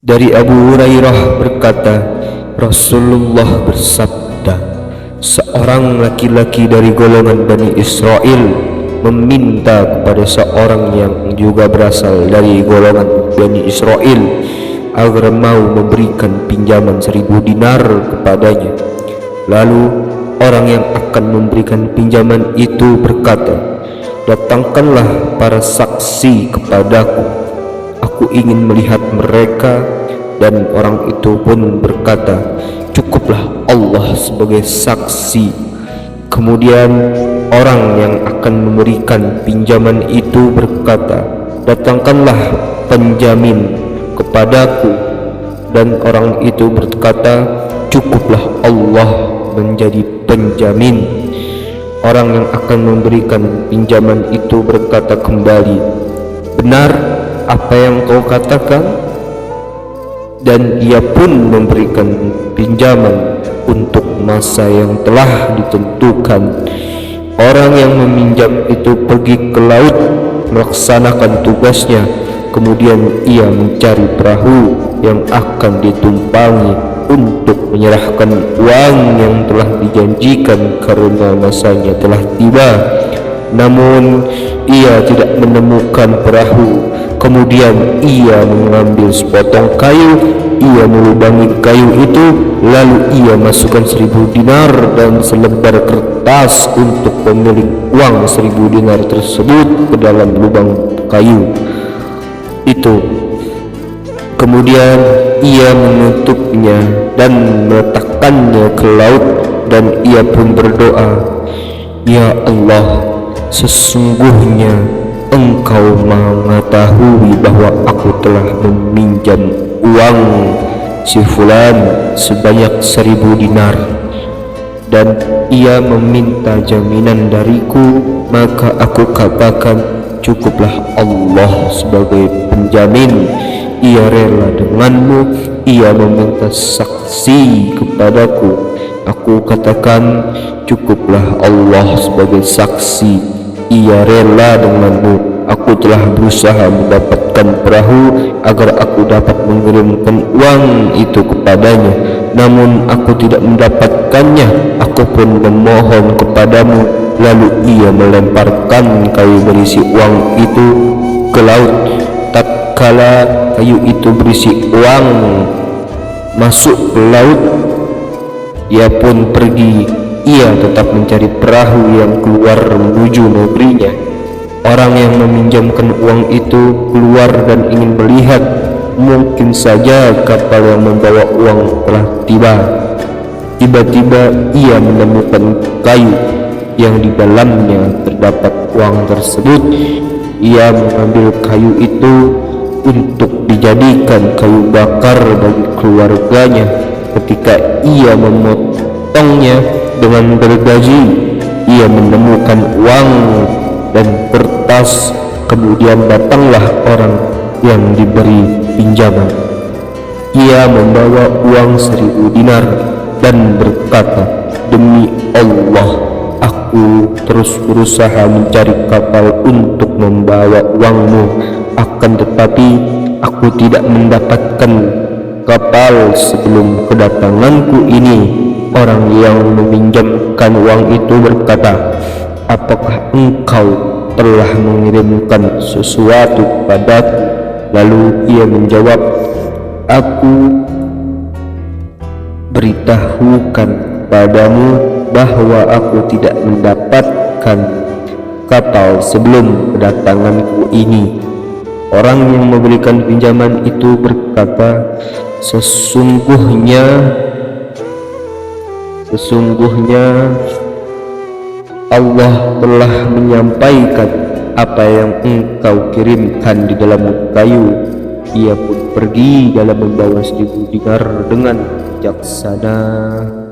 Dari Abu Hurairah berkata, Rasulullah bersabda, seorang laki-laki dari golongan Bani Israel meminta kepada seorang yang juga berasal dari golongan Bani Israel agar mau memberikan pinjaman 1000 dinar kepadanya. Lalu orang yang akan memberikan pinjaman itu berkata, datangkanlah para saksi kepadaku, aku ingin melihat mereka. Dan orang itu pun berkata, cukuplah Allah sebagai saksi. Kemudian orang yang akan memberikan pinjaman itu berkata, datangkanlah penjamin kepadaku. Dan orang itu berkata, cukuplah Allah menjadi penjamin. Orang yang akan memberikan pinjaman itu berkata kembali, benar apa yang kau katakan? Dan ia pun memberikan pinjaman untuk masa yang telah ditentukan. Orang yang meminjam itu pergi ke laut melaksanakan tugasnya. Kemudian ia mencari perahu yang akan ditumpangi untuk menyerahkan uang yang telah dijanjikan karena masanya telah tiba. Namun ia tidak menemukan perahu. Kemudian ia mengambil sepotong kayu, ia melubangi kayu itu, lalu ia masukkan 1000 dinar dan selembar kertas untuk pemilik uang 1000 dinar tersebut ke dalam lubang kayu itu. Kemudian ia menutupnya dan meletakkannya ke laut, dan ia pun berdoa, ya Allah, sesungguhnya Engkau mengetahui bahwa aku telah meminjam uang si fulan sebanyak 1000 dinar, dan ia meminta jaminan dariku, maka aku katakan, cukuplah Allah sebagai penjamin. Ia rela denganmu, ia meminta saksi kepadaku, aku katakan, cukuplah Allah sebagai saksi. Ia rela denganmu, aku telah berusaha mendapatkan perahu agar aku dapat mengirimkan uang itu kepadanya, namun aku tidak mendapatkannya. Aku pun memohon kepadamu. Lalu ia melemparkan kayu berisi uang itu ke laut. Tatkala kayu itu berisi uang masuk ke laut, ia pun pergi. Ia tetap mencari perahu yang keluar menuju negerinya. Orang yang meminjamkan uang itu keluar dan ingin melihat. Mungkin saja kapal yang membawa uang telah tiba. Tiba-tiba ia menemukan kayu yang di dalamnya terdapat uang tersebut. Ia mengambil kayu itu untuk dijadikan kayu bakar bagi keluarganya. Ketika ia memotongnya dengan gergaji, ia menemukan uang dan kertas. Kemudian datanglah orang yang diberi pinjaman. Ia membawa uang 1000 dinar dan berkata, demi Allah, aku terus berusaha mencari kapal untuk membawa uangmu, akan tetapi aku tidak mendapatkan kapal sebelum kedatanganku ini. Orang yang meminjamkan uang itu berkata, apakah engkau telah mengirimkan sesuatu kepadaku? Lalu ia menjawab, aku beritahukan padamu bahwa aku tidak mendapatkan kapal sebelum kedatanganku ini. Orang yang memberikan pinjaman itu berkata, sesungguhnya Allah telah menyampaikan apa yang engkau kirimkan di dalam kayu. Ia pun pergi dalam membawa 1000 dinar dengan bijaksana.